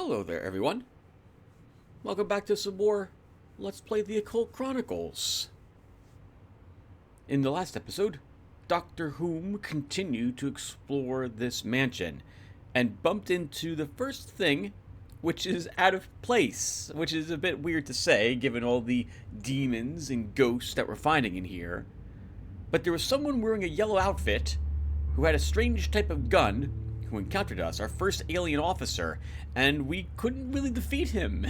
Hello there, everyone. Welcome back to some more Let's Play the Occult Chronicles. In the last episode, Dr. Whom continued to explore this mansion and bumped into the first thing, which is out of place, which is a bit weird to say given all the demons and ghosts that we're finding in here. But there was someone wearing a yellow outfit who had a strange type of gun who encountered us, our first alien officer, and we couldn't really defeat him.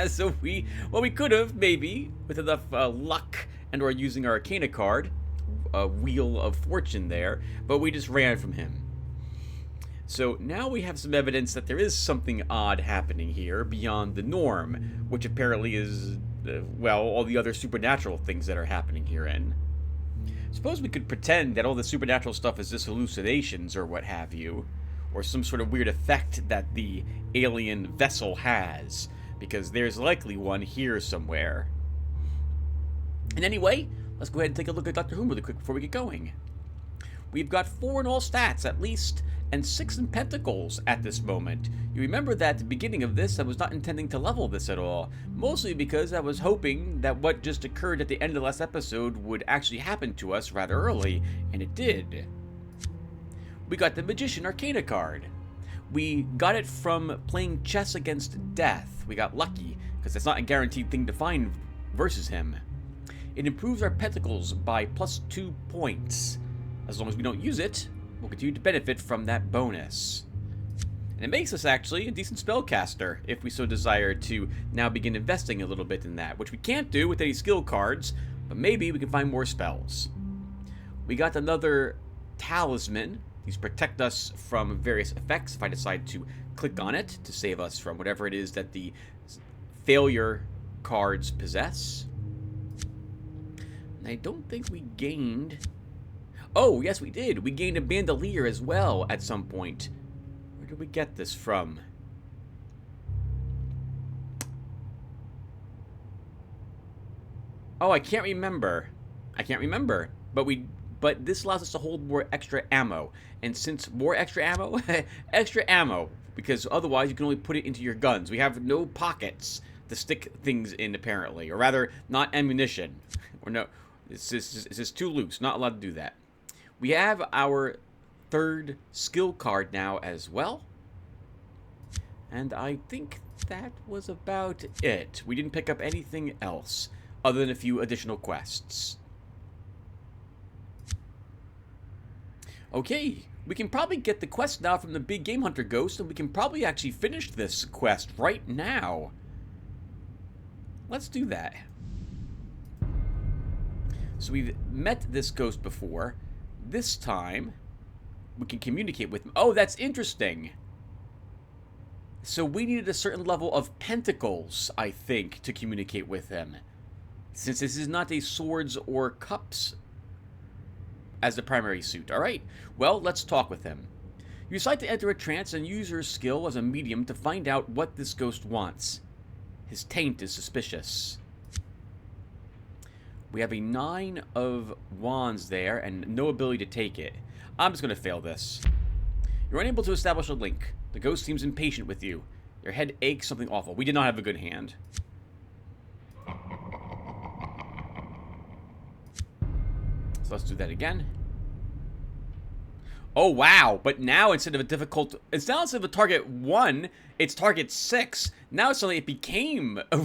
So we could have, maybe, with enough luck and or using our Arcana card, Wheel of Fortune there, but we just ran from him. So now we have some evidence that there is something odd happening here beyond the norm, which apparently is, well, all the other supernatural things that are happening herein. Suppose we could pretend that all the supernatural stuff is just hallucinations or what have you, or some sort of weird effect that the alien vessel has, because there's likely one here somewhere. And anyway, let's go ahead and take a look at Dr. Whom really quick before we get going. We've got 4 in all stats, at least, and 6 in pentacles at this moment. You remember that at the beginning of this, I was not intending to level this at all, mostly because I was hoping that what just occurred at the end of the last episode would actually happen to us rather early, and it did. We got the Magician Arcana card. We got it from playing chess against death. We got lucky, because it's not a guaranteed thing to find versus him. It improves our pentacles by +2 points. As long as we don't use it, we'll continue to benefit from that bonus. And it makes us actually a decent spellcaster, if we so desire to now begin investing a little bit in that, which we can't do with any skill cards, but maybe we can find more spells. We got another talisman. These protect us from various effects if I decide to click on it to save us from whatever it is that the failure cards possess. And I don't think we gained... Oh, yes we did. We gained a bandolier as well at some point. Where did we get this from? Oh, I can't remember. But this allows us to hold more extra ammo. And since more extra ammo, extra ammo, because otherwise you can only put it into your guns. We have no pockets to stick things in, apparently. Or rather, not ammunition. Or no, it's just too loose. Not allowed to do that. We have our 3rd skill card now as well. And I think that was about it. We didn't pick up anything else other than a few additional quests. Okay, we can probably get the quest now from the big game hunter ghost, and we can probably actually finish this quest right now. Let's do that. So we've met this ghost before. This time, we can communicate with him. Oh, that's interesting. So we needed a certain level of pentacles, I think, to communicate with him. Since this is not a swords or cups as the primary suit. Alright, well, let's talk with him. You decide to enter a trance and use your skill as a medium to find out what this ghost wants. His taint is suspicious. We have a 9 of wands there and no ability to take it. I'm just going to fail this. You're unable to establish a link. The ghost seems impatient with you. Your head aches something awful. We did not have a good hand. So let's do that again. Oh, wow. But now instead of a target 1, it's target 6. Now suddenly it became a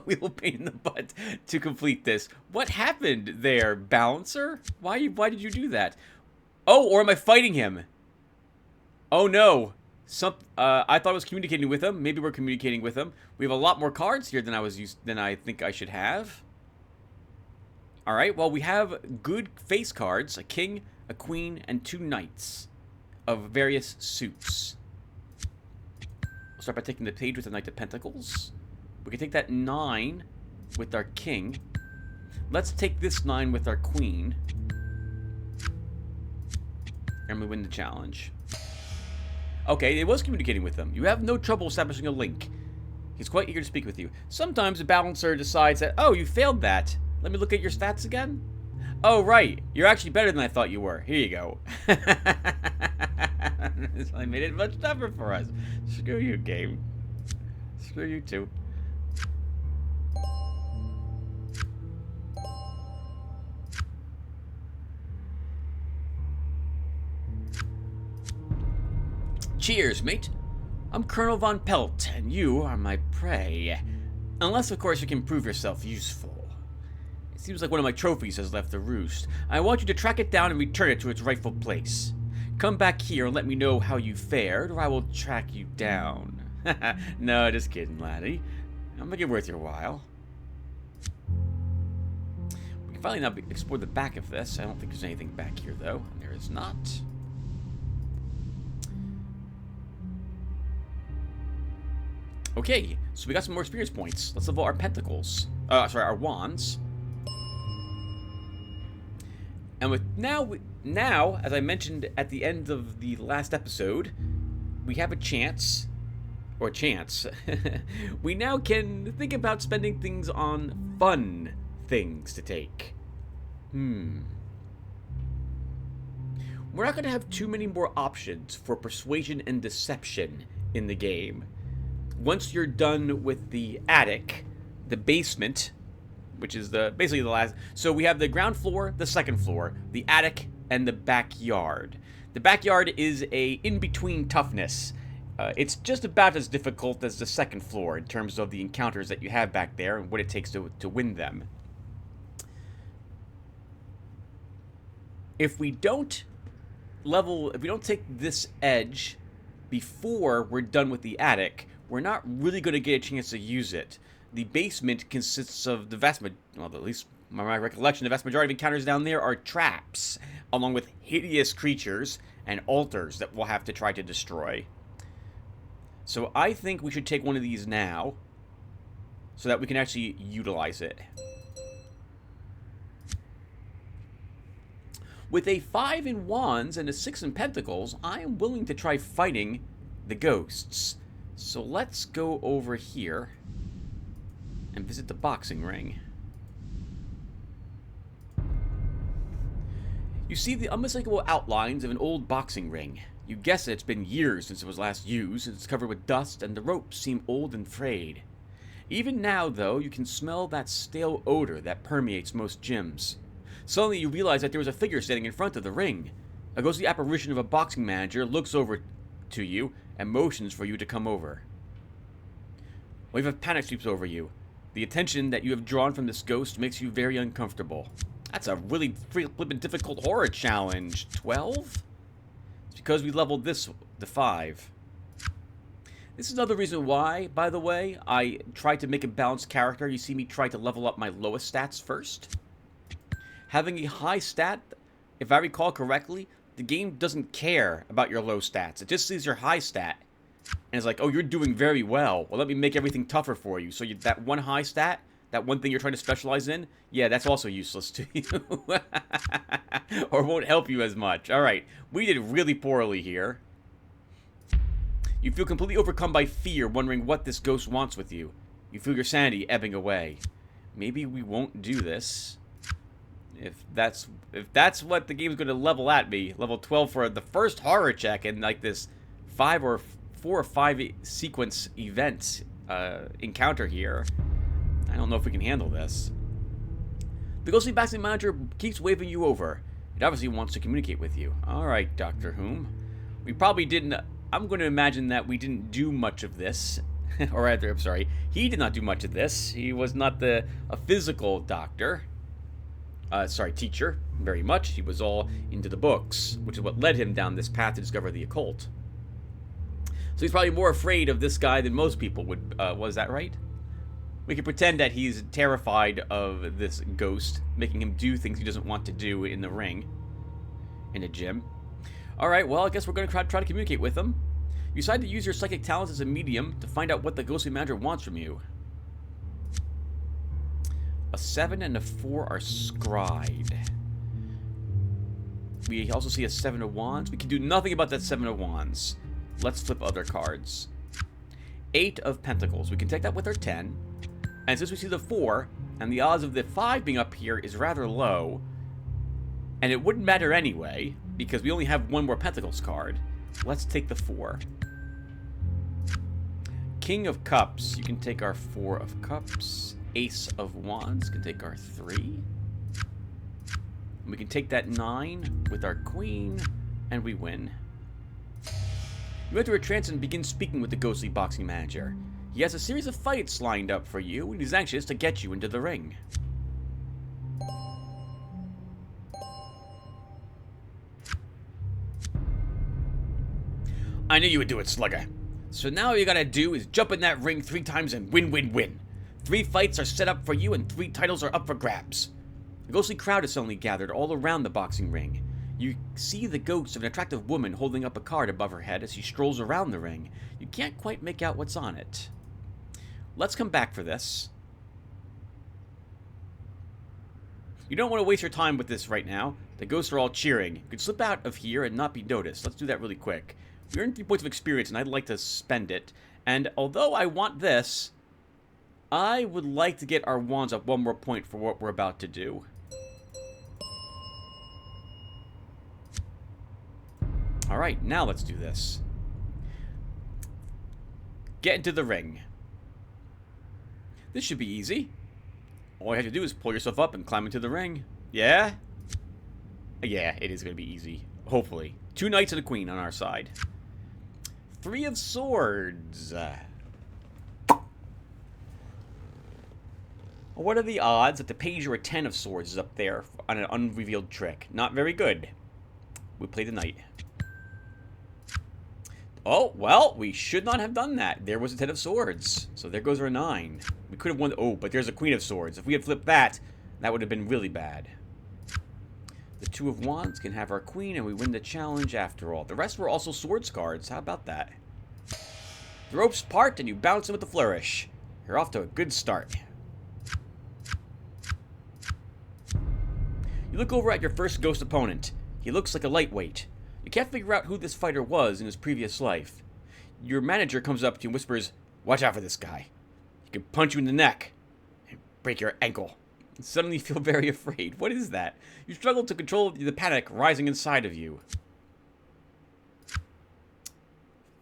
real pain in the butt to complete this. What happened there, Bouncer? Why did you do that? Oh, or am I fighting him? Oh, no. I thought I was communicating with him. Maybe we're communicating with him. We have a lot more cards here than I think I should have. Alright, well, we have good face cards. A king, a queen, and 2 knights of various suits. We'll start by taking the page with the Knight of Pentacles. We can take that 9 with our king. Let's take this 9 with our queen. And we win the challenge. Okay, it was communicating with them. You have no trouble establishing a link. He's quite eager to speak with you. Sometimes the balancer decides that, oh, you failed that. Let me look at your stats again. Oh, right. You're actually better than I thought you were. Here you go. I made it much tougher for us. Screw you, game. Screw you too. Cheers, mate. I'm Colonel Von Pelt, and you are my prey. Unless, of course, you can prove yourself useful. It seems like one of my trophies has left the roost. I want you to track it down and return it to its rightful place. Come back here and let me know how you fared, or I will track you down. No, just kidding, laddie. I'll make it worth your while. We can finally now explore the back of this. I don't think there's anything back here, though. There is not. Okay, so we got some more experience points. Let's level our pentacles. Our wands. And with now, as I mentioned at the end of the last episode, we have a chance, we now can think about spending things on fun things to take. We're not going to have too many more options for persuasion and deception in the game. Once you're done with the attic, the basement, which is basically the last. So we have the ground floor, the second floor, the attic, and the backyard. The backyard is a in-between toughness. It's just about as difficult as the second floor in terms of the encounters that you have back there and what it takes to win them. If we don't take this edge before we're done with the attic, we're not really going to get a chance to use it. The basement consists of the at least my recollection, the vast majority of encounters down there are traps, along with hideous creatures and altars that we'll have to try to destroy. So I think we should take one of these now, so that we can actually utilize it. With a 5 in wands and a 6 in pentacles, I am willing to try fighting the ghosts. So let's go over here and visit the boxing ring. You see the unmistakable outlines of an old boxing ring. You guess it's been years since it was last used, and it's covered with dust, and the ropes seem old and frayed. Even now, though, you can smell that stale odor that permeates most gyms. Suddenly you realize that there was a figure standing in front of the ring. A ghostly apparition of a boxing manager looks over to you and motions for you to come over. A wave of panic sweeps over you. The attention that you have drawn from this ghost makes you very uncomfortable. That's a really flippin' difficult horror challenge. 12? It's because we leveled this to 5. This is another reason why, by the way, I tried to make a balanced character. You see me try to level up my lowest stats first. Having a high stat, if I recall correctly, the game doesn't care about your low stats. It just sees your high stat. And it's like, oh, you're doing very well. Well, let me make everything tougher for you. So that one high stat, that one thing you're trying to specialize in, yeah, that's also useless to you. Or won't help you as much. Alright, we did really poorly here. You feel completely overcome by fear, wondering what this ghost wants with you. You feel your sanity ebbing away. Maybe we won't do this. If that's what the game's going to level at me, level 12 for the first horror check and like this 4 or 5 sequence event encounter here, I don't know if we can handle this. The ghostly boxing manager keeps waving you over. It obviously wants to communicate with you. Alright, Dr. Whom. We probably didn't... I'm going to imagine that we didn't do much of this. Or rather, I'm sorry, he did not do much of this. He was not a physical doctor. Teacher, very much. He was all into the books, which is what led him down this path to discover the occult. So he's probably more afraid of this guy than most people would. Was that right? We can pretend that he's terrified of this ghost, making him do things he doesn't want to do in the ring, in a gym. Alright, well, I guess we're going to try to communicate with him. You decide to use your psychic talents as a medium to find out what the ghostly manager wants from you. A 7 and a 4 are scryed. We also see a 7 of wands. We can do nothing about that 7 of wands. Let's flip other cards. 8 of pentacles. We can take that with our 10. And since we see the 4, and the odds of the 5 being up here is rather low, and it wouldn't matter anyway, because we only have one more pentacles card, let's take the 4. King of Cups, you can take our 4 of Cups. Ace of Wands can take our 3. We can take that 9 with our Queen, and we win. You enter a trance and begin speaking with the ghostly boxing manager. He has a series of fights lined up for you, and he's anxious to get you into the ring. I knew you would do it, Slugger. So now all you gotta do is jump in that ring 3 times and win, win, win. 3 fights are set up for you and 3 titles are up for grabs. A ghostly crowd is suddenly gathered all around the boxing ring. You see the ghost of an attractive woman holding up a card above her head as she strolls around the ring. You can't quite make out what's on it. Let's come back for this. You don't want to waste your time with this right now. The ghosts are all cheering. You could slip out of here and not be noticed. Let's do that really quick. We earned 3 points of experience, and I'd like to spend it. And although I want this, I would like to get our wands up 1 more point for what we're about to do. Alright, now let's do this. Get into the ring. This should be easy. All you have to do is pull yourself up and climb into the ring. Yeah? Yeah, it is going to be easy. Hopefully. 2 knights and a queen on our side. 3 of swords. What are the odds that the page or a 10 of swords is up there on an unrevealed trick? Not very good. We play the knight. Oh, well, we should not have done that. There was a 10 of swords. So there goes our 9. We could have won. Oh, but there's a queen of swords. If we had flipped that, that would have been really bad. The 2 of wands can have our queen, and we win the challenge after all. The rest were also swords cards. How about that? The ropes part, and you bounce them with a flourish. You're off to a good start. You look over at your first ghost opponent. He looks like a lightweight. You can't figure out who this fighter was in his previous life. Your manager comes up to you and whispers, "Watch out for this guy. He can punch you in the neck and break your ankle." You suddenly feel very afraid. What is that? You struggle to control the panic rising inside of you.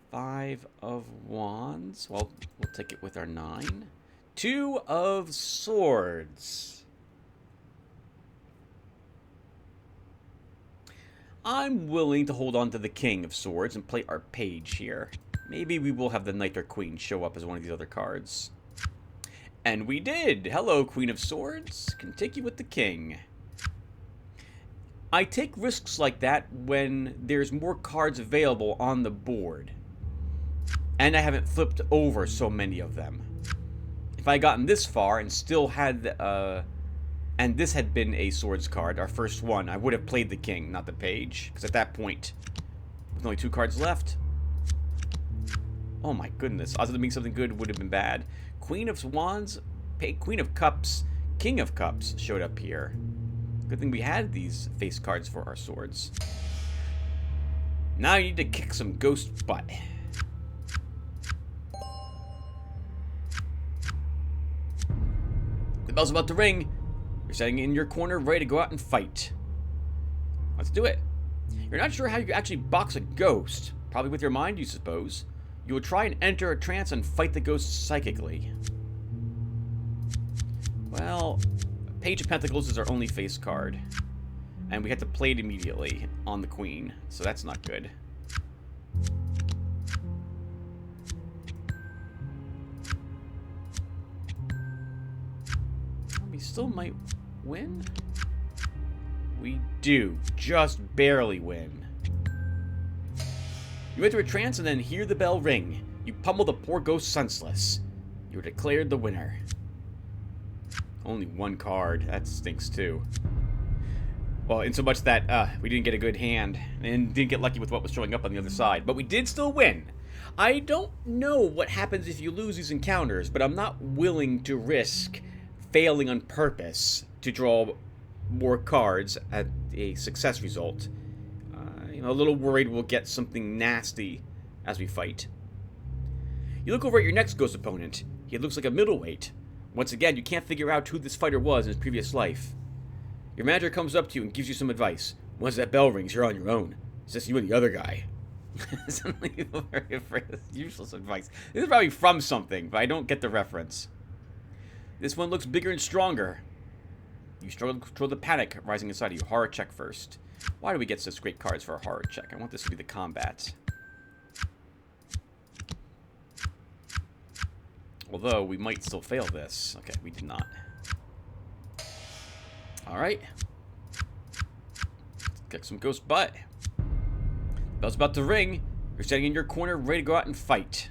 5 of wands. Well, we'll take it with our 9. 2 of swords. I'm willing to hold on to the king of swords and play our page here. Maybe we will have the knight or queen show up as one of these other cards. And we did! Hello, queen of swords. Can take you with the king. I take risks like that when there's more cards available on the board. And I haven't flipped over so many of them. If I had gotten this far and still had, and this had been a swords card, our first one, I would have played the king, not the page. Because at that point, with only 2 cards left. Oh my goodness. Odds of them being something good would have been bad. Queen of wands, queen of cups, king of cups showed up here. Good thing we had these face cards for our swords. Now you need to kick some ghost butt. The bell's about to ring. You're sitting in your corner, ready to go out and fight. Let's do it. You're not sure how you actually box a ghost. Probably with your mind, you suppose. You will try and enter a trance and fight the ghost psychically. Well, Page of Pentacles is our only face card. And we have to play it immediately on the queen, so that's not good. We still might win? We do. Just barely win. You enter a trance and then hear the bell ring. You pummel the poor ghost senseless. You are declared the winner. Only 1 card. That stinks too. Well, in so much that we didn't get a good hand and didn't get lucky with what was showing up on the other side. But we did still win. I don't know what happens if you lose these encounters, but I'm not willing to risk failing on purpose to draw more cards at a success result. A little worried we'll get something nasty as we fight. You look over at your next ghost opponent. He looks like a middleweight. Once again, you can't figure out who this fighter was in his previous life. Your manager comes up to you and gives you some advice. Once that bell rings, you're on your own. It's just you and the other guy. Suddenly people are very afraid of useless advice. This is probably from something, but I don't get the reference. This one looks bigger and stronger. You struggle to control the panic rising inside of you. Horror check first. Why do we get such great cards for a horror check? I want this to be the combat. Although, we might still fail this. Okay, we did not. Alright. Let's kick some ghost butt. Bell's about to ring. You're standing in your corner, ready to go out and fight.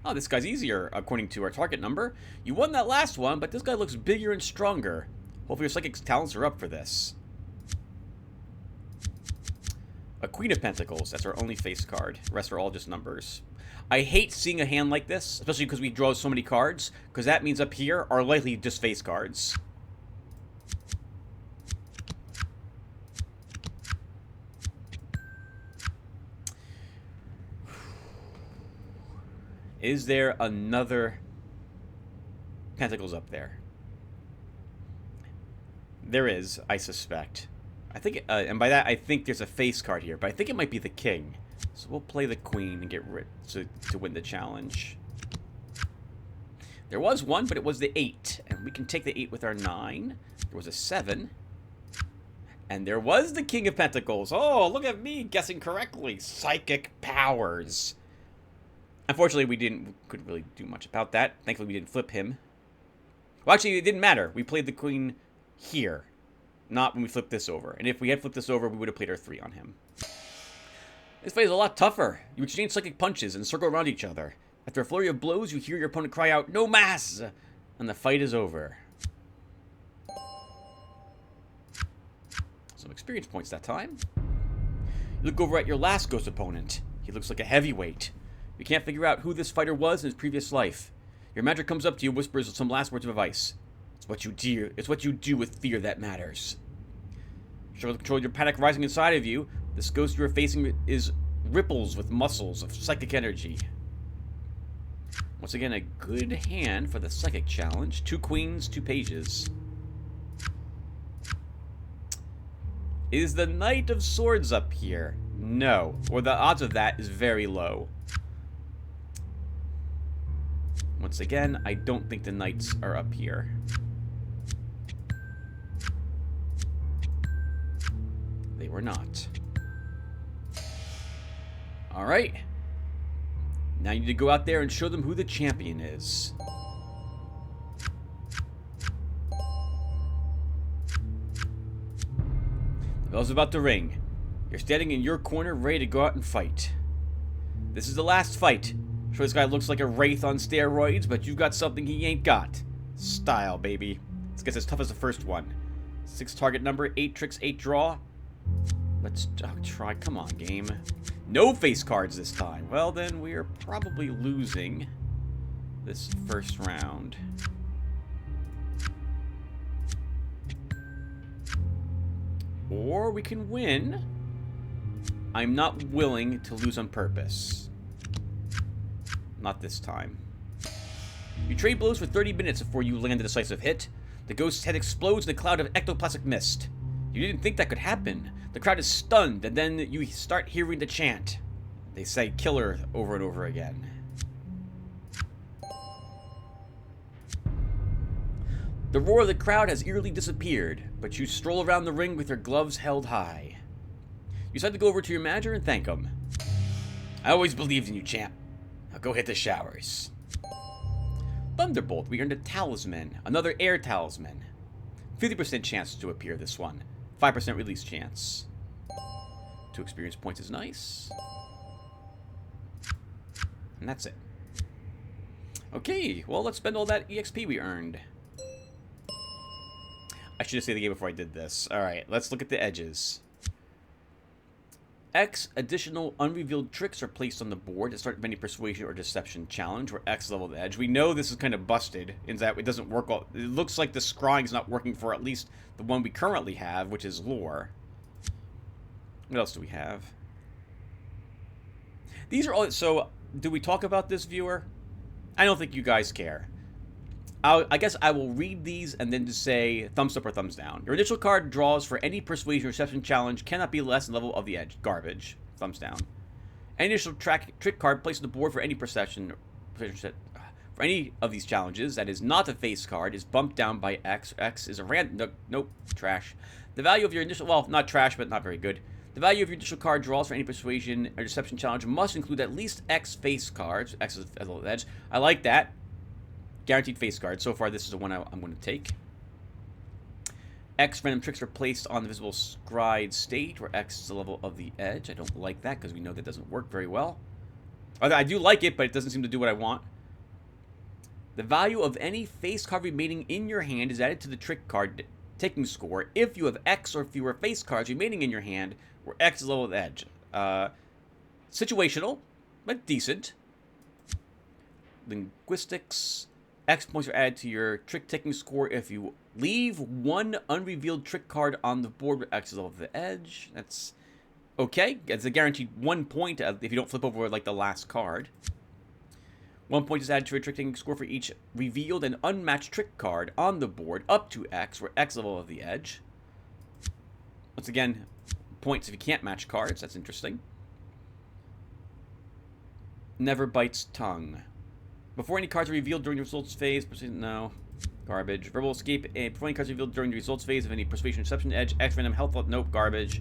Oh, this guy's easier, according to our target number. You won that last one, but this guy looks bigger and stronger. Hopefully your psychic talents are up for this. A Queen of Pentacles. That's our only face card. The rest are all just numbers. I hate seeing a hand like this, especially because we draw so many cards, because that means up here are likely just face cards. Is there another Pentacles up there? There is, I suspect. I think, and by that I think there's a face card here, but I think it might be the King. So we'll play the Queen and get rid to win the challenge. There was one, but it was the 8, and we can take the 8 with our 9. There was a 7, and there was the King of Pentacles. Oh, look at me guessing correctly. Psychic powers. Unfortunately, we couldn't really do much about that. Thankfully, we didn't flip him. Well, actually, it didn't matter. We played the Queen here, not when we flipped this over. And if we had flipped this over, we would have played our 3 on him. This fight is a lot tougher. You exchange psychic punches and circle around each other. After a flurry of blows, you hear your opponent cry out, "No mass!" And the fight is over. Some experience points that time. You look over at your last ghost opponent. He looks like a heavyweight. You can't figure out who this fighter was in his previous life. Your magic comes up to you and whispers some last words of advice. It's what you do with fear that matters. You struggle to control your panic rising inside of you. This ghost you are facing is ripples with muscles of psychic energy. Once again, a good hand for the psychic challenge. 2 queens, 2 pages. Is the Knight of Swords up here? No. Or the odds of that is very low. Once again, I don't think the Knights are up here. They were not. Alright. Now you need to go out there and show them who the champion is. The bell's about to ring. You're standing in your corner, ready to go out and fight. This is the last fight. Sure, this guy looks like a wraith on steroids, but you've got something he ain't got. Style, baby. This gets as tough as the first one. 6 target number, 8 tricks, 8 draw. Let's try. Come on, game. No face cards this time. Well, then we're probably losing this first round. Or we can win. I'm not willing to lose on purpose. Not this time. You trade blows for 30 minutes before you land a decisive hit. The ghost's head explodes in a cloud of ectoplasmic mist. You didn't think that could happen. The crowd is stunned, and then you start hearing the chant. They say killer over and over again. The roar of the crowd has eerily disappeared, but you stroll around the ring with your gloves held high. You decide to go over to your manager and thank him. I always believed in you, champ. Now go hit the showers. Thunderbolt, we earned a talisman, another air talisman. 50% chance to appear this one. 5% release chance. 2 experience points is nice. And that's it. Okay, well, let's spend all that EXP we earned. I should have saved the game before I did this. Alright, let's look at the edges. X additional unrevealed tricks are placed on the board to start any persuasion or deception challenge, where X level the edge. We know this is kind of busted in that it doesn't work. It looks like the scrying's not working for at least the one we currently have, which is lore. What else do we have? These are all. So, do we talk about this, viewer? I don't think you guys care. I guess I will read these and then just say thumbs up or thumbs down. Your initial card draws for any persuasion or deception challenge cannot be less than level of the edge. Garbage. Thumbs down. Any initial trick card placed on the board for any procession for any of these challenges that is not a face card is bumped down by X. X is a random. Nope, trash. The value of your initial, well, not trash, but not very good. The value of your initial card draws for any persuasion or deception challenge must include at least X face cards. X is a little edge. I like that. Guaranteed face card. So far, this is the one I'm going to take. X random tricks are placed on the visible scribe state, where X is the level of the edge. I don't like that because we know that doesn't work very well. I do like it, but it doesn't seem to do what I want. The value of any face card remaining in your hand is added to the trick card taking score if you have X or fewer face cards remaining in your hand, where X is the level of the edge. Situational, but decent. Linguistics. X points are added to your trick taking score if you leave one unrevealed trick card on the board where X is level of the edge. That's okay. It's a guaranteed 1 point if you don't flip over like the last card. 1 point is added to your trick taking score for each revealed and unmatched trick card on the board up to X, where X is level of the edge. Once again, points if you can't match cards. That's interesting. Never bites tongue. Before any cards are revealed during the results phase, no, garbage. Verbal escape. Before any cards are revealed during the results phase of any persuasion, deception, edge, X random health, nope, garbage.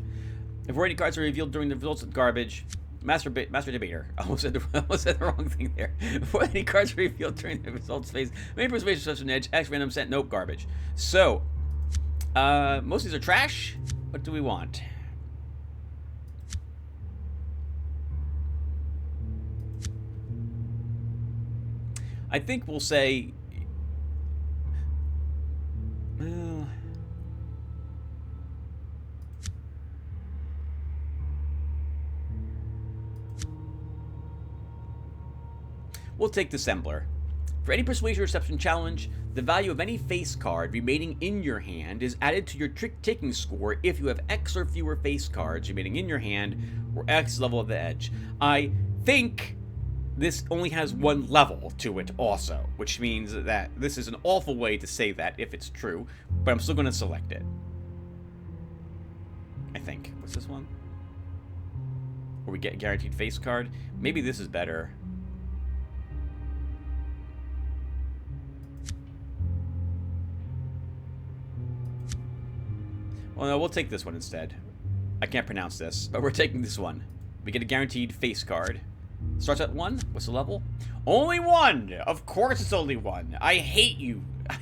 Before any cards are revealed during the results, garbage. Master debater. I almost said the wrong thing there. Before any cards are revealed during the results phase, of any persuasion, deception, edge, X random set, nope, garbage. So, most of these are trash. What do we want? I think we'll say, we'll take Dissembler. For any persuasion or deception challenge, the value of any face card remaining in your hand is added to your trick taking score if you have X or fewer face cards remaining in your hand, or X level of the edge. I think this only has one level to it also, which means that this is an awful way to say that if it's true, but I'm still going to select it. I think. What's this one? Where we get a guaranteed face card? Maybe this is better. Well, no, we'll take this one instead. I can't pronounce this, but we're taking this one. We get a guaranteed face card. Starts at 1. What's the level? Only 1! Of course it's only 1. I hate you. I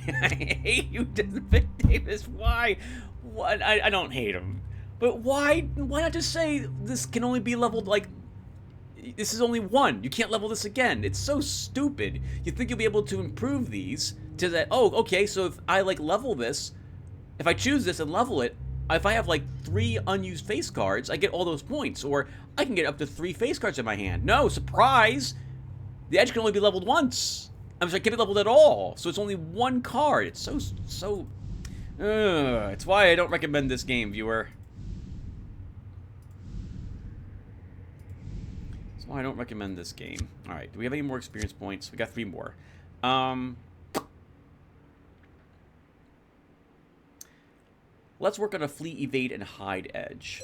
hate you, Vic Davis. Why? What? I don't hate him. But why not just say this can only be leveled, like, this is only 1. You can't level this again. It's so stupid. You think you'll be able to improve these to that, oh, okay, so if I, like, level this, if I choose this and level it, if I have, like, 3 unused face cards, I get all those points. Or I can get up to 3 face cards in my hand. No, surprise! The edge can only be leveled once. I'm sorry, can't be leveled at all. So it's only 1 card. It's so... it's why I don't recommend this game, viewer. That's why I don't recommend this game. Alright, do we have any more experience points? We got 3 more. Let's work on a flee, evade, and hide edge.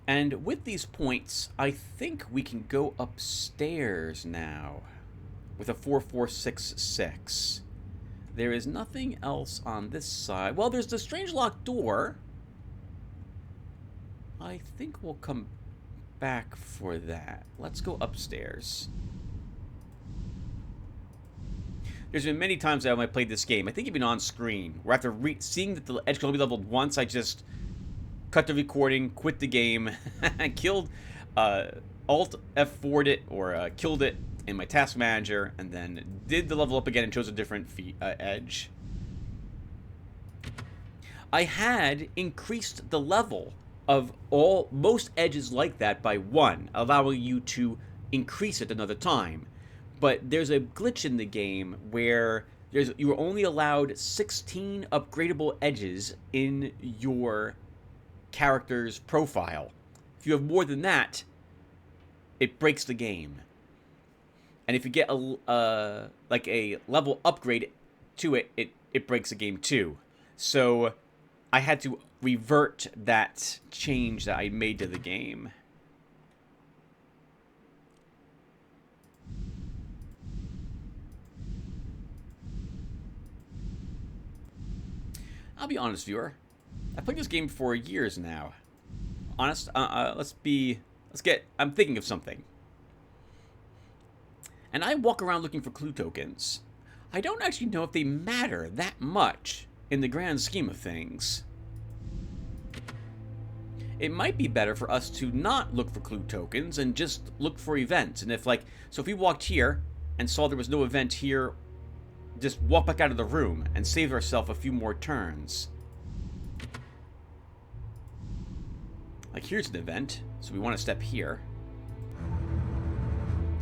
And with these points, I think we can go upstairs now with a 4-4-6-6. There is nothing else on this side. Well, there's the strange locked door. I think we'll come back for that. Let's go upstairs. There's been many times that when I played this game, I think even on screen, where after seeing that the edge can only be leveled once, I just cut the recording, quit the game, killed, Alt F4'd it, or killed it in my task manager, and then did the level up again and chose a different edge. I had increased the level of most edges like that by 1, allowing you to increase it another time. But there's a glitch in the game where you are only allowed 16 upgradable edges in your character's profile. If you have more than that, it breaks the game. And if you get like a level upgrade to it, it breaks the game too. So I had to revert that change that I made to the game. I'll be honest, viewer. I've played this game for years now. Honest, I'm thinking of something. And I walk around looking for clue tokens. I don't actually know if they matter that much in the grand scheme of things. It might be better for us to not look for clue tokens and just look for events. And if so if we walked here and saw there was no event here, just walk back out of the room and save ourselves a few more turns. Like, here's an event, so we want to step here.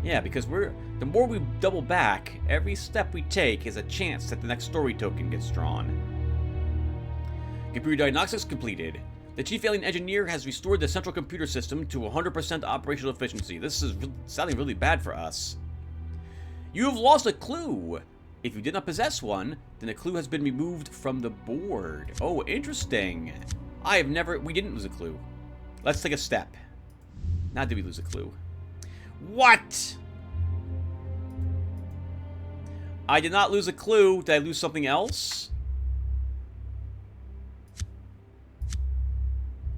Yeah, because the more we double back, every step we take is a chance that the next story token gets drawn. Computer diagnostics completed. The chief alien engineer has restored the central computer system to 100% operational efficiency. This is sounding really bad for us. You have lost a clue. If you did not possess one, then a clue has been removed from the board. Oh, interesting. We didn't lose a clue. Let's take a step. Now did we lose a clue? What? I did not lose a clue. Did I lose something else?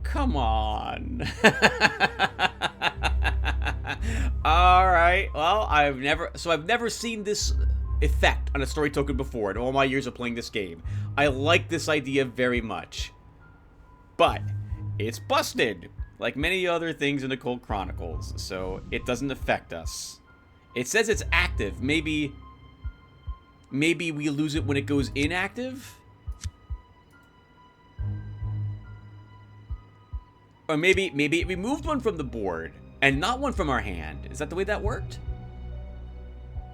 Come on. Alright, well, I've never seen this effect on a story token before in all my years of playing this game. I like this idea very much. But it's busted, like many other things in Occult Chronicles, so it doesn't affect us. It says it's active. Maybe we lose it when it goes inactive? Or maybe it removed one from the board and not one from our hand. Is that the way that worked?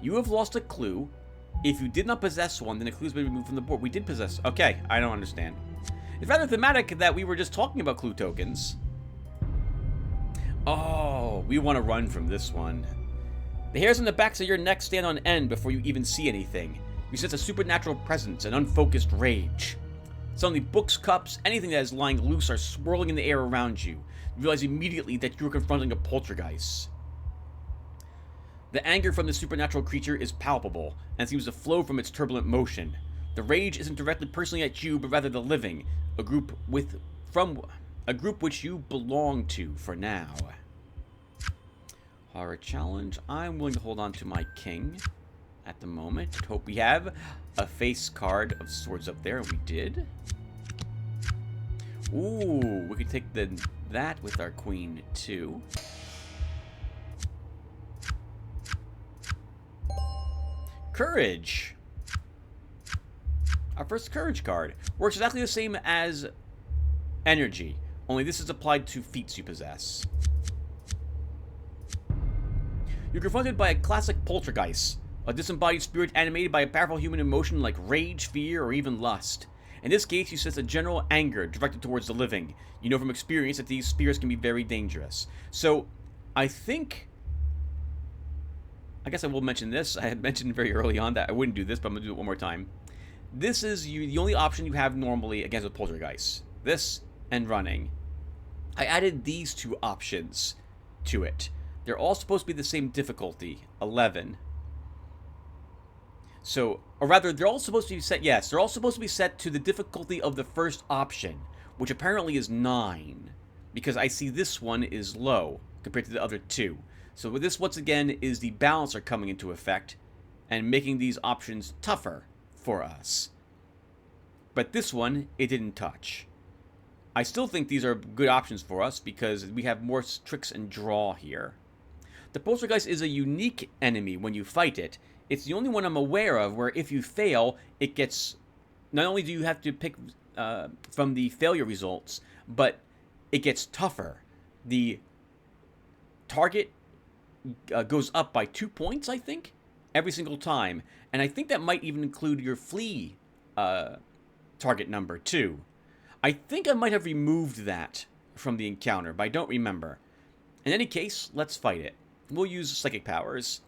You have lost a clue. If you did not possess one, then a clue has been removed from the board. We did possess. Okay, I don't understand. It's rather thematic that we were just talking about clue tokens. Oh, we want to run from this one. The hairs on the backs of your neck stand on end before you even see anything. You sense a supernatural presence and unfocused rage. Suddenly, books, cups, anything that is lying loose are swirling in the air around you. You realize immediately that you are confronting a poltergeist. The anger from the supernatural creature is palpable, and seems to flow from its turbulent motion. The rage isn't directly personally at you, but rather the living, a group which you belong to for now. Horror challenge. I'm willing to hold on to my king at the moment. Hope we have a face card of swords up there. We did. Ooh, we could take that with our queen too. Courage. Our first courage card works exactly the same as energy, only this is applied to feats you possess. You're confronted by a classic poltergeist, a disembodied spirit animated by a powerful human emotion like rage, fear, or even lust. In this case, you sense a general anger directed towards the living. You know from experience that these spirits can be very dangerous. So, I guess I will mention this. I had mentioned very early on that I wouldn't do this, but I'm going to do it one more time. This is the only option you have normally against a poltergeist. This and running. I added these two options to it. They're all supposed to be the same difficulty, 11. So, or rather, they're all supposed to be set, yes, they're all supposed to be set to the difficulty of the first option, which apparently is 9, because I see this one is low compared to the other two. So with this, once again, is the balancer coming into effect and making these options tougher for us. But this one, it didn't touch. I still think these are good options for us because we have more tricks and draw here. The poltergeist is a unique enemy when you fight it. It's the only one I'm aware of where if you fail, it gets... Not only do you have to pick from the failure results, but it gets tougher. The target goes up by 2 points, I think, every single time. And I think that might even include your flee target number, too. I think I might have removed that from the encounter, but I don't remember. In any case, let's fight it. We'll use psychic powers.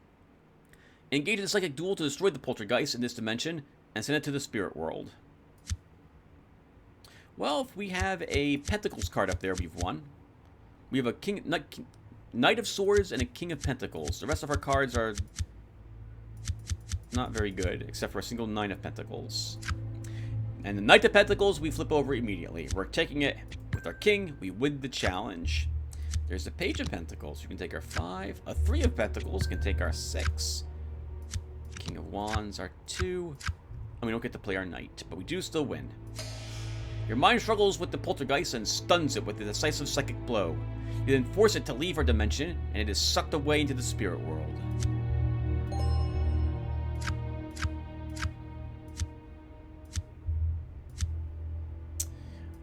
Engage in a psychic duel to destroy the poltergeist in this dimension and send it to the spirit world. Well, if we have a Pentacles card up there, we've won. We have a Knight of Swords and a King of Pentacles. The rest of our cards are not very good, except for a single Nine of Pentacles. And the Knight of Pentacles, we flip over immediately. We're taking it with our King. We win the challenge. There's a Page of Pentacles. You can take our 5. A 3 of Pentacles can take our 6. King of Wands, our 2. And we don't get to play our Knight, but we do still win. Your mind struggles with the poltergeist and stuns it with a decisive psychic blow. You then force it to leave our dimension, and it is sucked away into the spirit world.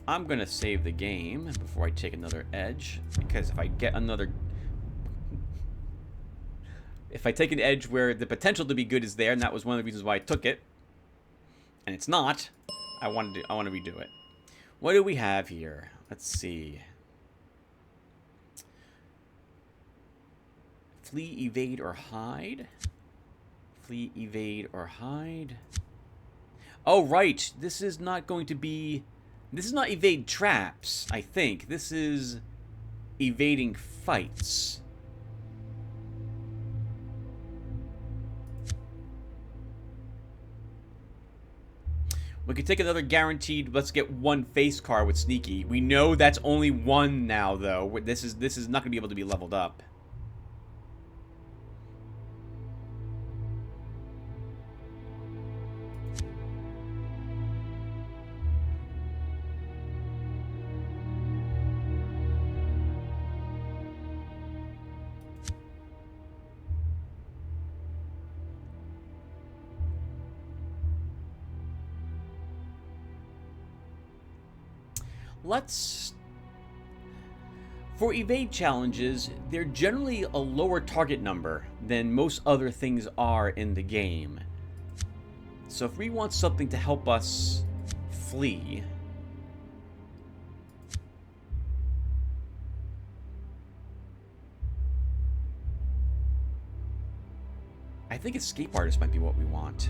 I'm gonna save the game before I take another edge, because if I get another... If I take an edge where the potential to be good is there, and that was one of the reasons why I took it, and it's not, I want to redo it. What do we have here? Let's see. Flee, evade, or hide? Flee, evade, or hide? Oh, right. This is not going to be... This is not evade traps, I think. This is evading fights. We could take another guaranteed, let's get one face card with Sneaky. We know that's only one now, though. This is not going to be able to be leveled up. For evade challenges, they're generally a lower target number than most other things are in the game. So if we want something to help us flee... I think Escape Artist might be what we want.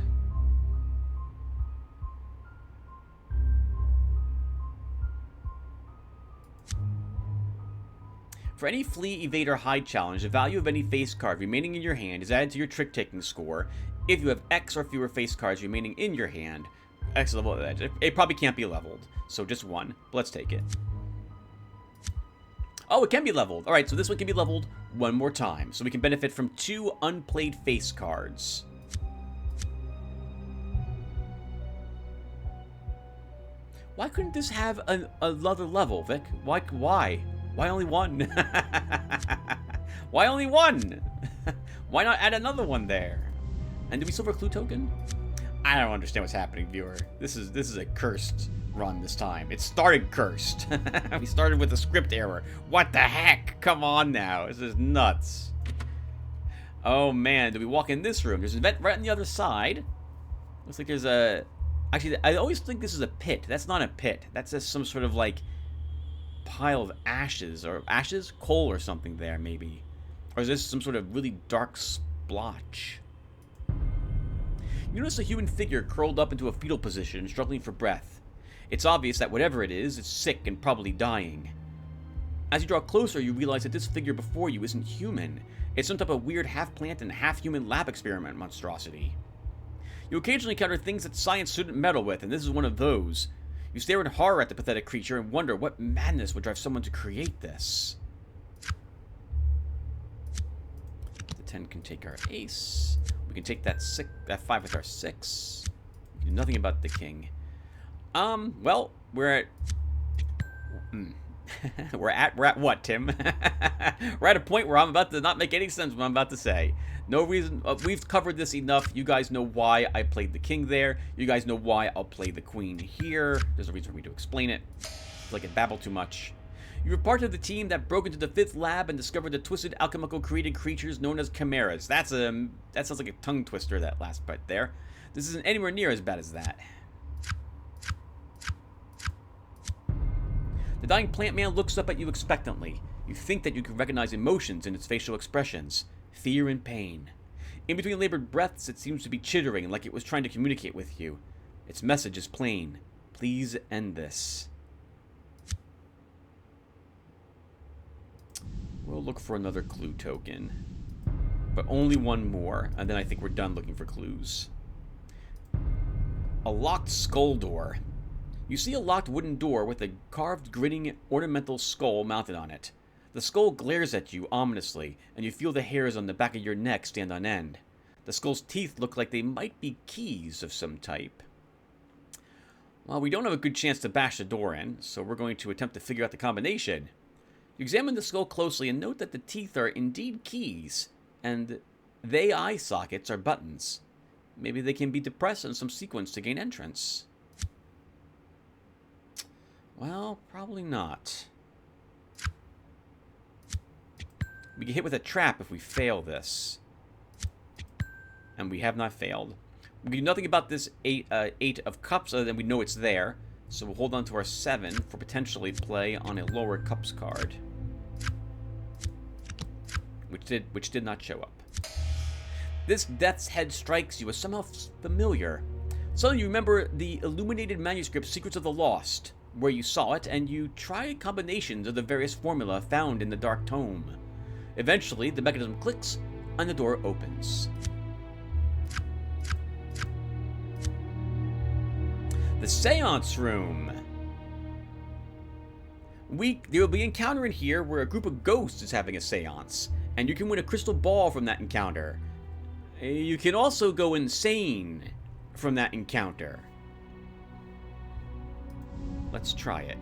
For any flee, evade, or hide challenge, the value of any face card remaining in your hand is added to your trick-taking score. If you have X or fewer face cards remaining in your hand, X level edge. It probably can't be leveled, so just one. But let's take it. Oh, it can be leveled. All right, so this one can be leveled one more time, so we can benefit from 2 unplayed face cards. Why couldn't this have another level, Vic? Why? Why only one? Why only one? Why not add another one there? And do we still have a clue token? I don't understand what's happening, viewer. This is a cursed run this time. It started cursed. We started with a script error. What the heck? Come on now. This is nuts. Oh man, do we walk in this room? There's an event right on the other side. Looks like there's a... Actually, I always think this is a pit. That's not a pit. That's just some sort of like... pile of ashes, or coal or something there, maybe. Or is this some sort of really dark splotch? You notice a human figure curled up into a fetal position, struggling for breath. It's obvious that whatever it is sick and probably dying. As you draw closer, you realize that this figure before you isn't human. It's some type of weird half-plant and half-human lab experiment monstrosity. You occasionally encounter things that science shouldn't meddle with, and this is one of those. You stare in horror at the pathetic creature and wonder what madness would drive someone to create this. The 10 can take our ace. We can take that 5 with our 6. We can do nothing about the king. Well, we're at... we're at what, Tim? We're at a point where I'm about to not make any sense what I'm about to say. No reason. We've covered this enough. You guys know why I played the king there. You guys know why I'll play the queen here. There's a reason for me to explain it. I feel like I babble too much. You were part of the team that broke into the 5th lab and discovered the twisted alchemical created creatures known as chimeras. That sounds like a tongue twister, that last part there. This isn't anywhere near as bad as that. The dying plant man looks up at you expectantly. You think that you can recognize emotions in its facial expressions. Fear and pain. In between labored breaths, it seems to be chittering like it was trying to communicate with you. Its message is plain. Please end this. We'll look for another clue token. But only one more, and then I think we're done looking for clues. A locked skull door. You see a locked wooden door with a carved, grinning, ornamental skull mounted on it. The skull glares at you ominously, and you feel the hairs on the back of your neck stand on end. The skull's teeth look like they might be keys of some type. Well, we don't have a good chance to bash the door in, so we're going to attempt to figure out the combination. You examine the skull closely and note that the teeth are indeed keys, and they eye sockets are buttons. Maybe they can be depressed in some sequence to gain entrance. Well, probably not. We get hit with a trap if we fail this. And we have not failed. We do nothing about this eight of cups other than we know it's there. So we'll hold on to our 7 for potentially play on a lower cups card. Which did not show up. This death's head strikes you as somehow familiar. Suddenly you remember the illuminated manuscript Secrets of the Lost, where you saw it, and you try combinations of the various formula found in the dark tome. Eventually, the mechanism clicks, and the door opens. The Seance Room. There will be an encounter in here where a group of ghosts is having a seance, and you can win a crystal ball from that encounter. You can also go insane from that encounter. Let's try it.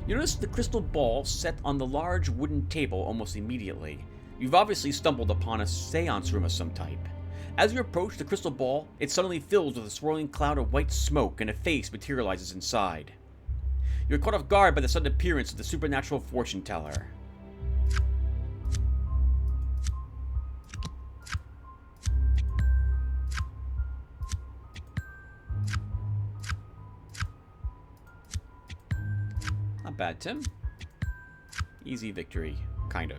You notice the crystal ball set on the large wooden table almost immediately. You've obviously stumbled upon a seance room of some type. As you approach the crystal ball, it suddenly fills with a swirling cloud of white smoke and a face materializes inside. You're caught off guard by the sudden appearance of the supernatural fortune teller. Not bad, Tim. Easy victory, kind of.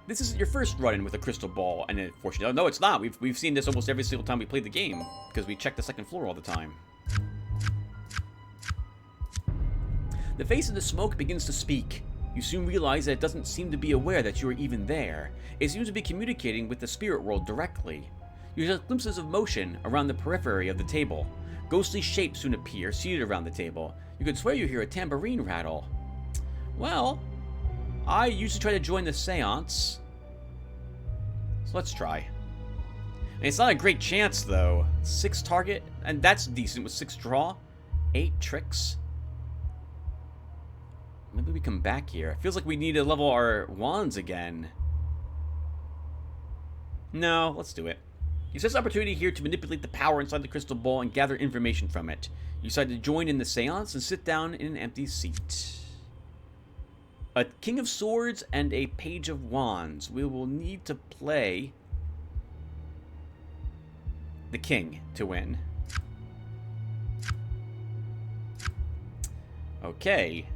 This isn't your first run-in with a crystal ball and a fortune teller. No, it's not. We've seen this almost every single time we played the game, because we check the second floor all the time. The face in the smoke begins to speak. You soon realize that it doesn't seem to be aware that you are even there. It seems to be communicating with the spirit world directly. You get glimpses of motion around the periphery of the table. Ghostly shapes soon appear, seated around the table. You could swear you hear a tambourine rattle. Well, I usually try to join the seance. So let's try. And it's not a great chance, though. 6 target, and that's decent with 6 draw. 8 tricks. Maybe we come back here. It feels like we need to level our wands again. No, let's do it. You seize the opportunity here to manipulate the power inside the crystal ball and gather information from it. You decide to join in the seance and sit down in an empty seat. A King of Swords and a Page of Wands. We will need to play the King to win. Okay.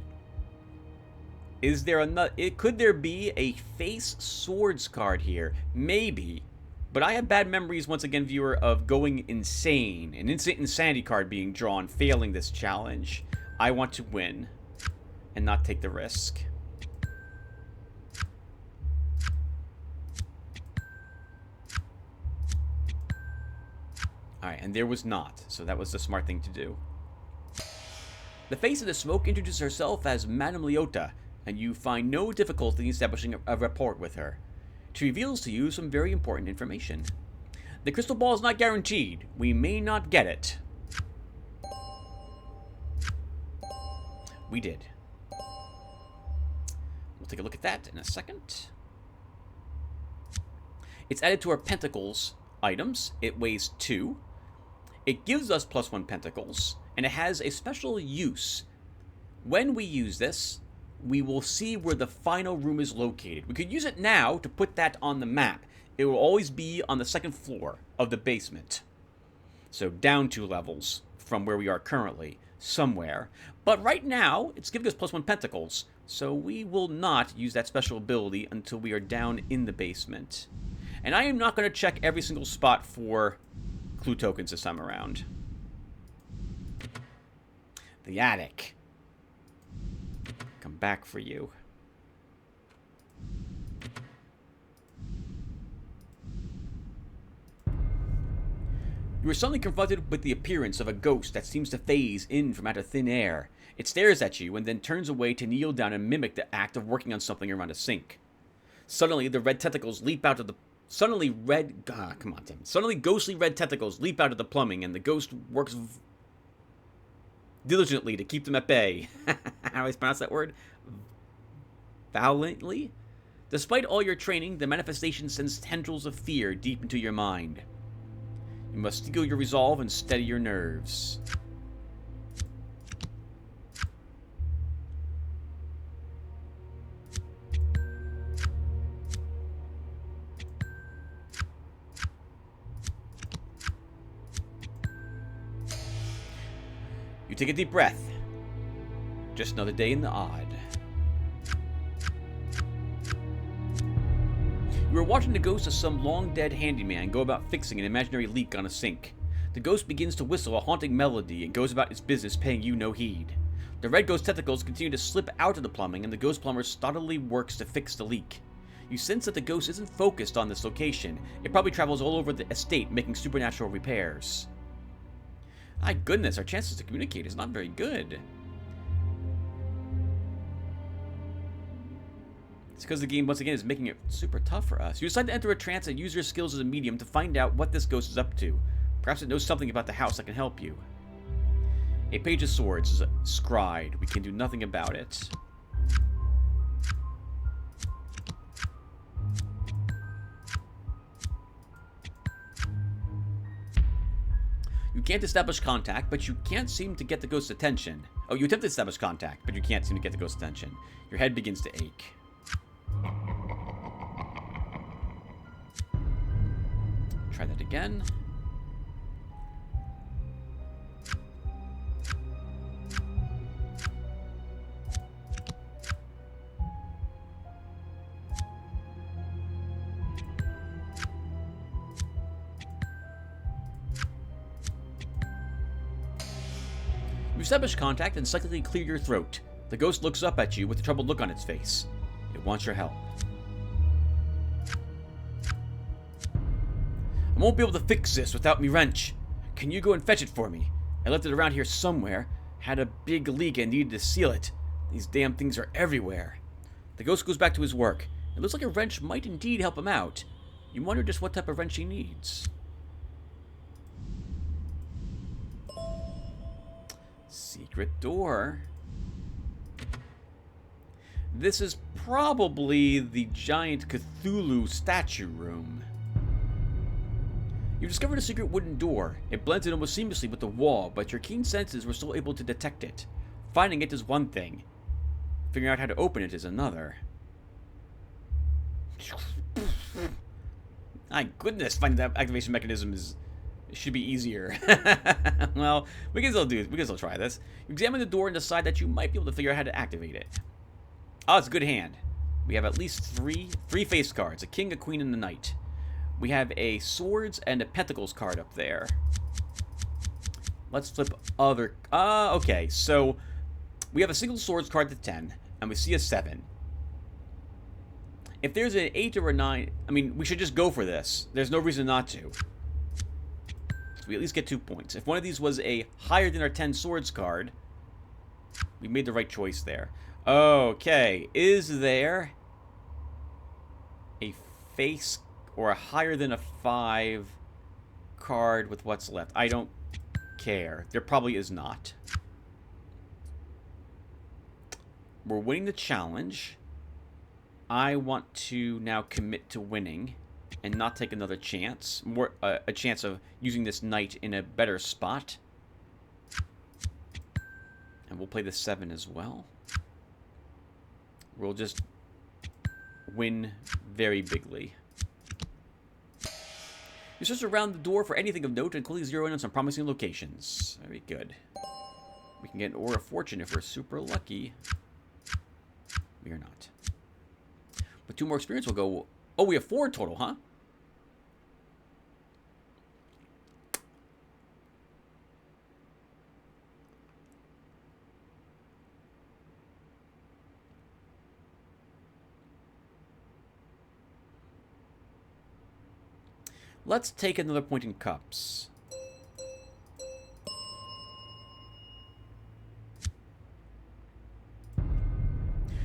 Is there another? Could there be a Face Swords card here? Maybe. But I have bad memories, once again, viewer, of going insane. An instant insanity card being drawn, failing this challenge. I want to win and not take the risk. Alright, and there was not, so that was the smart thing to do. The face of the smoke introduces herself as Madame Leota, and you find no difficulty in establishing a rapport with her. She reveals to you some very important information. The crystal ball is not guaranteed. We may not get it. We did. We'll take a look at that in a second. It's added to our pentacles items. It weighs 2. It gives us +1 pentacles, and it has a special use. When we use this, we will see where the final room is located. We could use it now to put that on the map. It will always be on the 2nd floor of the basement. So down 2 levels from where we are currently, somewhere. But right now, it's giving us +1 pentacles. So we will not use that special ability until we are down in the basement. And I am not going to check every single spot for clue tokens this time around. The attic. Come back for you. You are suddenly confronted with the appearance of a ghost that seems to phase in from out of thin air. It stares at you and then turns away to kneel down and mimic the act of working on something around a sink. Suddenly, the red tentacles leap out of the... Suddenly, ghostly red tentacles leap out of the plumbing, and the ghost works diligently to keep them at bay. How do I pronounce that word? Valiantly? Despite all your training, the manifestation sends tendrils of fear deep into your mind. You must steel your resolve and steady your nerves. You take a deep breath. Just another day in the odd. You are watching the ghost of some long-dead handyman go about fixing an imaginary leak on a sink. The ghost begins to whistle a haunting melody and goes about its business, paying you no heed. The red ghost tentacles continue to slip out of the plumbing, and the ghost plumber stolidly works to fix the leak. You sense that the ghost isn't focused on this location. It probably travels all over the estate, making supernatural repairs. My goodness, our chances to communicate is not very good. It's because the game, once again, is making it super tough for us. You decide to enter a trance and use your skills as a medium to find out what this ghost is up to. Perhaps it knows something about the house that can help you. A page of swords is scried. We can do nothing about it. You can't establish contact, but you can't seem to get the ghost's attention. Oh, you attempt to establish contact, but you can't seem to get the ghost's attention. Your head begins to ache. Try that again. You establish contact and psychically clear your throat. The ghost looks up at you with a troubled look on its face. It wants your help. I won't be able to fix this without me wrench. Can you go and fetch it for me? I left it around here somewhere. Had a big leak and needed to seal it. These damn things are everywhere. The ghost goes back to his work. It looks like a wrench might indeed help him out. You wonder just what type of wrench he needs. Secret door. This is probably the giant Cthulhu statue room. You've discovered a secret wooden door. It blends in almost seamlessly with the wall, but your keen senses were still able to detect it. Finding it is one thing. Figuring out how to open it is another. My goodness, finding that activation mechanism should be easier. Well, we can still try this. You examine the door and decide that you might be able to figure out how to activate it. Oh, it's a good hand. We have at least three face cards. A king, a queen, and a knight. We have a swords and a pentacles card up there. Let's flip other... okay, so we have a single swords card to 10, and we see a 7. If there's an 8 or a 9... I mean, we should just go for this. There's no reason not to. So we at least get 2 points. If one of these was a higher than our 10 swords card, we made the right choice there. Okay, is there a face or a higher than a 5 card with what's left? I don't care. There probably is not. We're winning the challenge. I want to now commit to winning and not take another chance. A chance of using this knight in a better spot. And we'll play the 7 as well. We'll just win very bigly. You search around the door for anything of note and quickly zero in on some promising locations. Very good. We can get an Aura of Fortune if we're super lucky. we are not. But 2 more experience will go... Oh, we have 4 total, huh? Let's take another point in cups.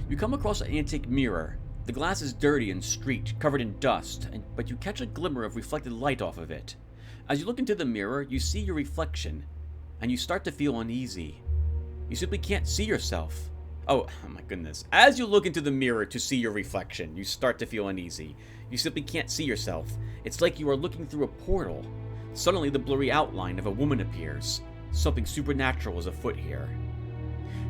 You come across an antique mirror. The glass is dirty and streaked, covered in dust, but you catch a glimmer of reflected light off of it. As you look into the mirror, you see your reflection, and you start to feel uneasy. You simply can't see yourself. Oh my goodness. As you look into the mirror to see your reflection, you start to feel uneasy. You simply can't see yourself. It's like you are looking through a portal. Suddenly, the blurry outline of a woman appears. Something supernatural is afoot here.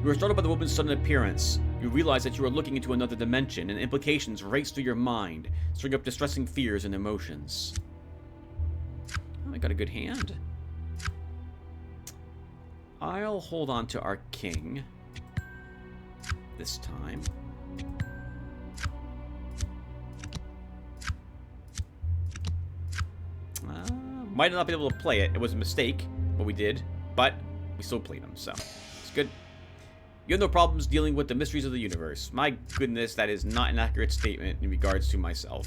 You are startled by the woman's sudden appearance. You realize that you are looking into another dimension, and implications race through your mind, stirring up distressing fears and emotions. Oh, I got a good hand. I'll hold on to our king this time. Might not be able to play it. It was a mistake, what we did, but we still played them, so it's good. You have no problems dealing with the mysteries of the universe. My goodness, that is not an accurate statement in regards to myself.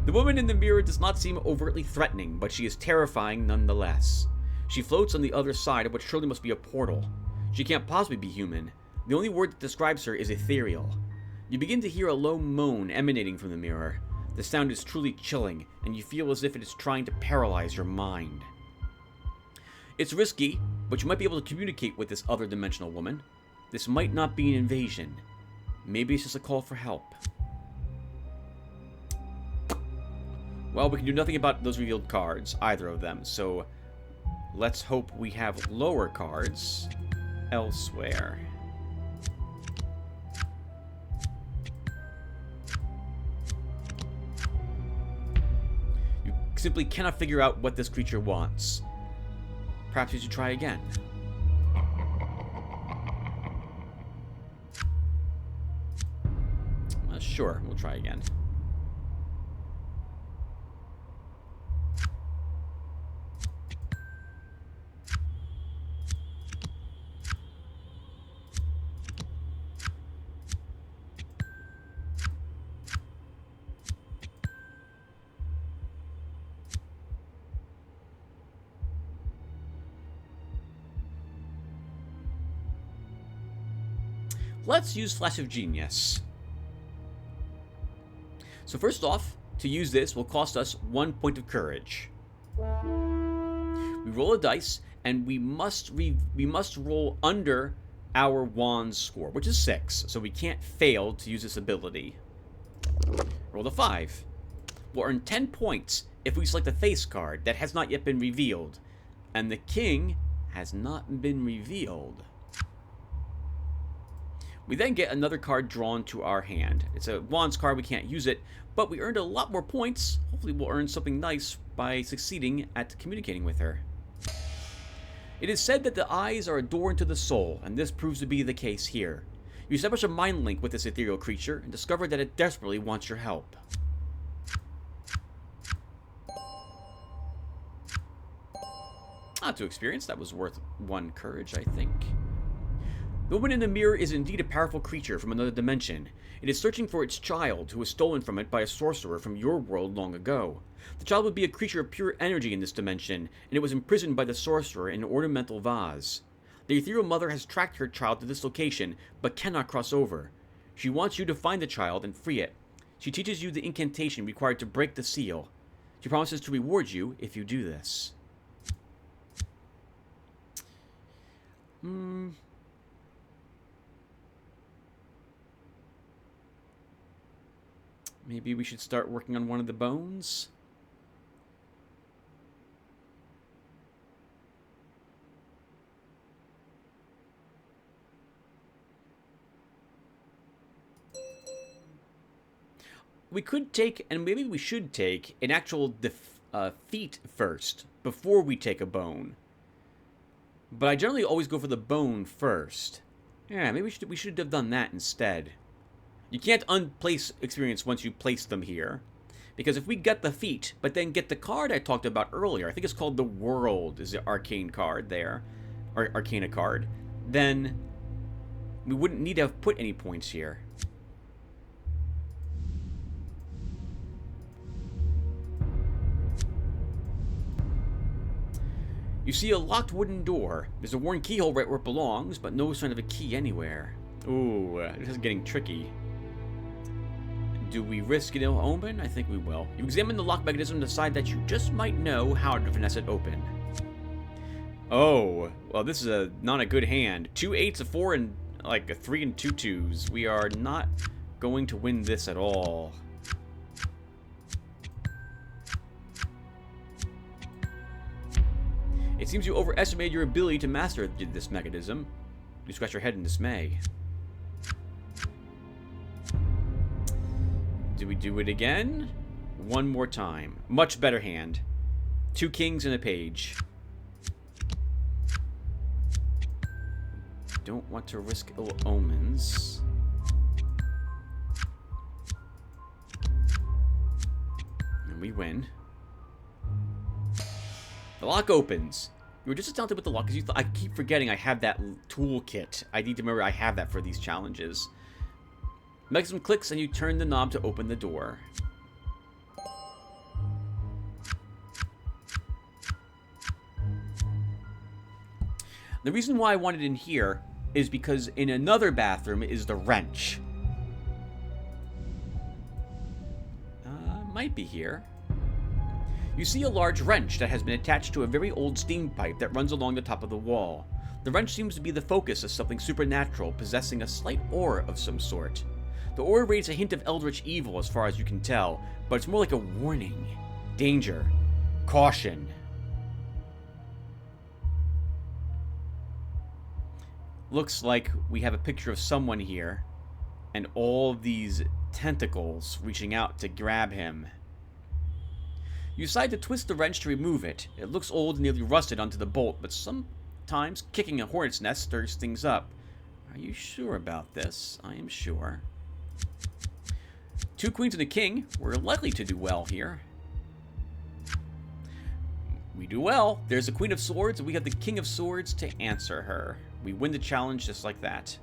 The woman in the mirror does not seem overtly threatening, but she is terrifying nonetheless. She floats on the other side of what surely must be a portal. She can't possibly be human. The only word that describes her is ethereal. You begin to hear a low moan emanating from the mirror. The sound is truly chilling, and you feel as if it is trying to paralyze your mind. It's risky, but you might be able to communicate with this other dimensional woman. This might not be an invasion. Maybe it's just a call for help. Well, we can do nothing about those revealed cards, either of them, so let's hope we have lower cards elsewhere. You simply cannot figure out what this creature wants. Perhaps you should try again. Sure, we'll try again. Let's use Flash of Genius. So first off, to use this will cost us 1 point of courage. We roll a dice, and we must roll under our wand's score, which is 6, so we can't fail to use this ability. Roll a 5. We'll earn 10 points if we select a face card that has not yet been revealed, and the king has not been revealed. We then get another card drawn to our hand. It's a Wands card, we can't use it, but we earned a lot more points. Hopefully we'll earn something nice by succeeding at communicating with her. It is said that the eyes are a door into the soul, and this proves to be the case here. You establish a mind link with this ethereal creature and discover that it desperately wants your help. To experience, that was worth 1 courage, I think. The woman in the mirror is indeed a powerful creature from another dimension. It is searching for its child, who was stolen from it by a sorcerer from your world long ago. The child would be a creature of pure energy in this dimension, and it was imprisoned by the sorcerer in an ornamental vase. The ethereal mother has tracked her child to this location, but cannot cross over. She wants you to find the child and free it. She teaches you the incantation required to break the seal. She promises to reward you if you do this. Maybe we should start working on one of the bones? We could take, and maybe we should take, an actual feat first, before we take a bone. But I generally always go for the bone first. Yeah, maybe we should have done that instead. You can't unplace experience once you place them here. Because if we get the feat, but then get the card I talked about earlier, I think it's called the World, is the arcane card there, or Arcana card, then we wouldn't need to have put any points here. You see a locked wooden door. There's a worn keyhole right where it belongs, but no sign of a key anywhere. Ooh, this is getting tricky. Do we risk an ill omen? I think we will. You examine the lock mechanism and decide that you just might know how to finesse it open. Oh, well, this is not a good hand. 2 8s, a 4, and like a 3 and 2 2s. We are not going to win this at all. It seems you overestimated your ability to master this mechanism. You scratch your head in dismay. Do we do it again? One more time. Much better hand. 2 kings and a page. Don't want to risk ill omens. And we win. The lock opens. You were just as talented with the lock as you thought. I keep forgetting I have that toolkit. I need to remember I have that for these challenges. Mechanism clicks and you turn the knob to open the door. The reason why I want it in here is because in another bathroom is the wrench. Might be here. You see a large wrench that has been attached to a very old steam pipe that runs along the top of the wall. The wrench seems to be the focus of something supernatural, possessing a slight aura of some sort. The aura radiates a hint of eldritch evil as far as you can tell, but it's more like a warning. Danger. Caution. Looks like we have a picture of someone here, and all these tentacles reaching out to grab him. You decide to twist the wrench to remove it. It looks old and nearly rusted onto the bolt, but sometimes kicking a hornet's nest stirs things up. Are you sure about this? I am sure. 2 queens and a king. We're likely to do well here. We do well. There's a queen of swords, and we have the king of swords to answer her. We win the challenge just like that.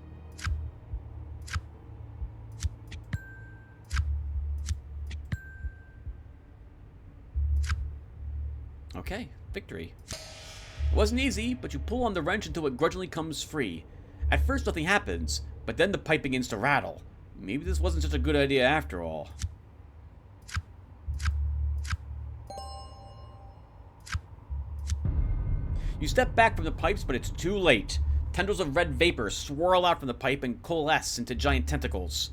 Okay, victory. It wasn't easy, but you pull on the wrench until it grudgingly comes free. At first nothing happens, but then the pipe begins to rattle. Maybe this wasn't such a good idea after all. You step back from the pipes, but it's too late. Tendrils of red vapor swirl out from the pipe and coalesce into giant tentacles.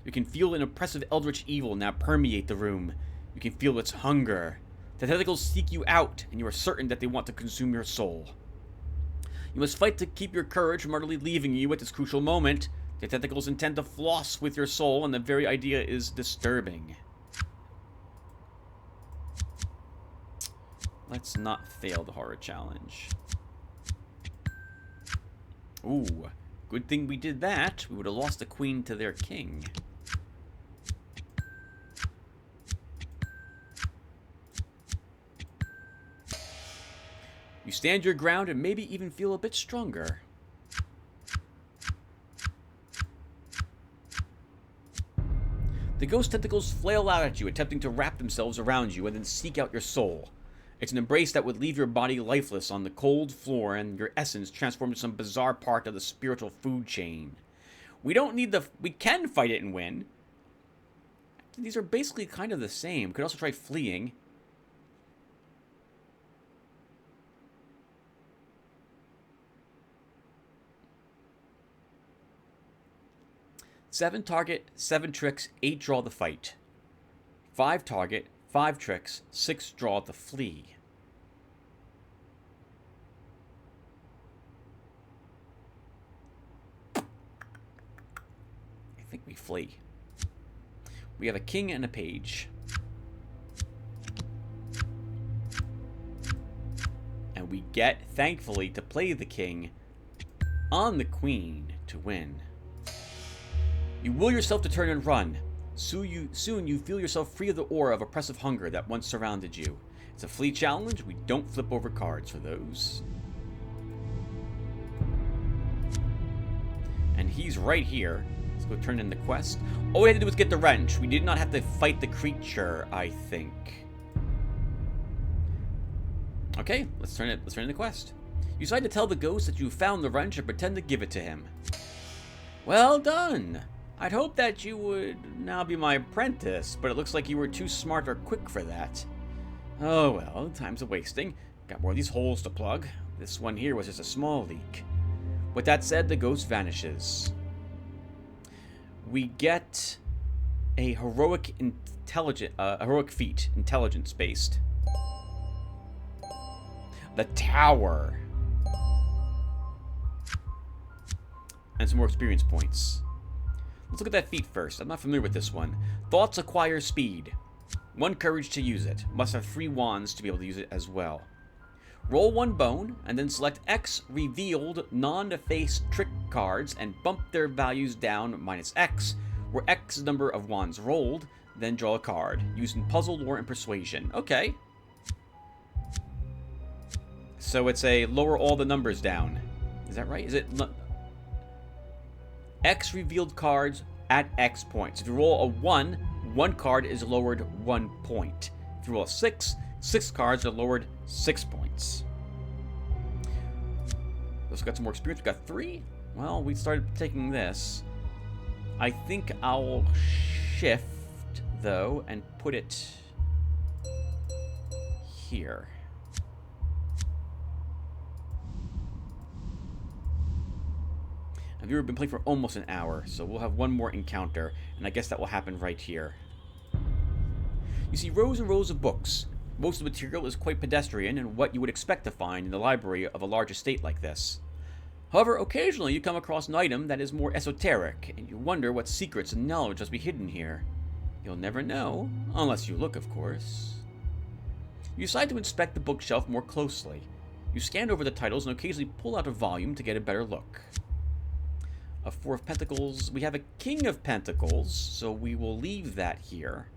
You can feel an oppressive eldritch evil now permeate the room. You can feel its hunger. The tentacles seek you out, and you are certain that they want to consume your soul. You must fight to keep your courage from utterly leaving you at this crucial moment. The tentacles intend to floss with your soul, and the very idea is disturbing. Let's not fail the horror challenge. Ooh, good thing we did that. We would have lost the queen to their king. You stand your ground and maybe even feel a bit stronger. The ghost tentacles flail out at you, attempting to wrap themselves around you and then seek out your soul. It's an embrace that would leave your body lifeless on the cold floor and your essence transformed into some bizarre part of the spiritual food chain. We can fight it and win. These are basically kind of the same. Could also try fleeing. Seven target, 7 tricks, 8 draw the fight. 5 target, 5 tricks, 6 draw the flee. I think we flee. We have a king and a page. And we get, thankfully, to play the king on the queen to win. You will yourself to turn and run. Soon you feel yourself free of the aura of oppressive hunger that once surrounded you. It's a flea challenge. We don't flip over cards for those. And he's right here. Let's go turn in the quest. All we had to do was get the wrench. We did not have to fight the creature, I think. Okay, let's turn in the quest. You decide to tell the ghost that you found the wrench and pretend to give it to him. Well done! I'd hope that you would now be my apprentice, but it looks like you were too smart or quick for that. Oh well, time's a wasting. Got more of these holes to plug. This one here was just a small leak. With that said, the ghost vanishes. We get a heroic feat, intelligence-based. The Tower. And some more experience points. Let's look at that feat first. I'm not familiar with this one. Thoughts acquire speed. 1 courage to use it. Must have 3 wands to be able to use it as well. Roll 1 bone, and then select X revealed non-defaced trick cards and bump their values down -X, where X is the number of wands rolled, then draw a card, using puzzle, lore, and persuasion. Okay. So it's a lower all the numbers down. Is that right? Is it... X revealed cards at X points. If you roll a 1 card is lowered 1 point. If you roll a 6 cards are lowered 6 points. Also got some more experience. We got 3. Well, we started taking this. I think I'll shift, though, and put it here. We've been playing for almost an hour, so we'll have 1 more encounter, and I guess that will happen right here. You see rows and rows of books. Most of the material is quite pedestrian and what you would expect to find in the library of a large estate like this. However, occasionally you come across an item that is more esoteric, and you wonder what secrets and knowledge must be hidden here. You'll never know, unless you look, of course. You decide to inspect the bookshelf more closely. You scan over the titles and occasionally pull out a volume to get a better look. A 4 of Pentacles. We have a King of Pentacles, so we will leave that here.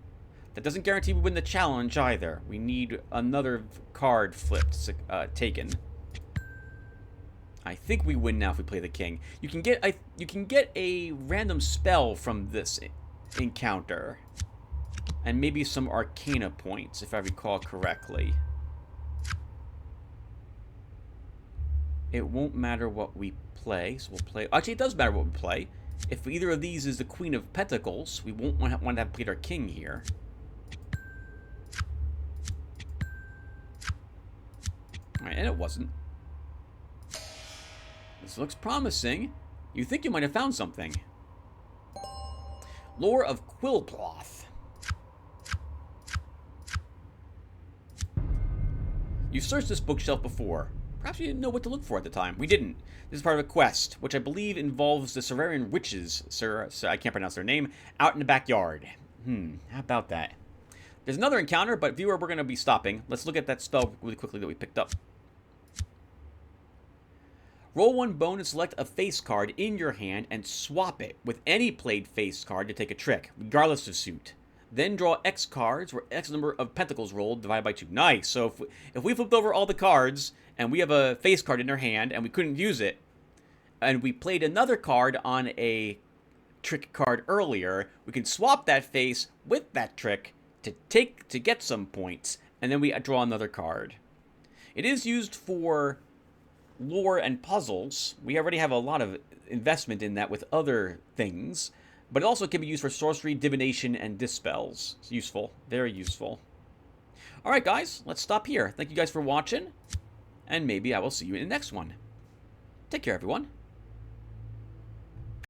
That doesn't guarantee we win the challenge either. We need another card flipped, taken. I think we win now if we play the King. You can get a random spell from this encounter, and maybe some Arcana points, if I recall correctly. It won't matter what we play, so we'll play... Actually, it does matter what we play. If either of these is the Queen of Pentacles, we won't want to have played our King here. Alright, and it wasn't. This looks promising. You think you might have found something. Lore of Quillcloth. You've searched this bookshelf before. Perhaps you didn't know what to look for at the time. We didn't. This is part of a quest, which I believe involves the Serarian witches, I can't pronounce their name, out in the backyard. How about that? There's another encounter, but viewer, we're going to be stopping. Let's look at that spell really quickly that we picked up. Roll 1 bone and select a face card in your hand and swap it with any played face card to take a trick, regardless of suit. Then draw X cards, where X number of pentacles rolled divided by 2. Nice. So if we flipped over all the cards, and we have a face card in our hand, and we couldn't use it, and we played another card on a trick card earlier, we can swap that face with that trick to get some points, and then we draw another card. It is used for lore and puzzles. We already have a lot of investment in that with other things. But it also can be used for sorcery, divination, and dispels. It's useful. Very useful. Alright, guys. Let's stop here. Thank you guys for watching. And maybe I will see you in the next one. Take care, everyone.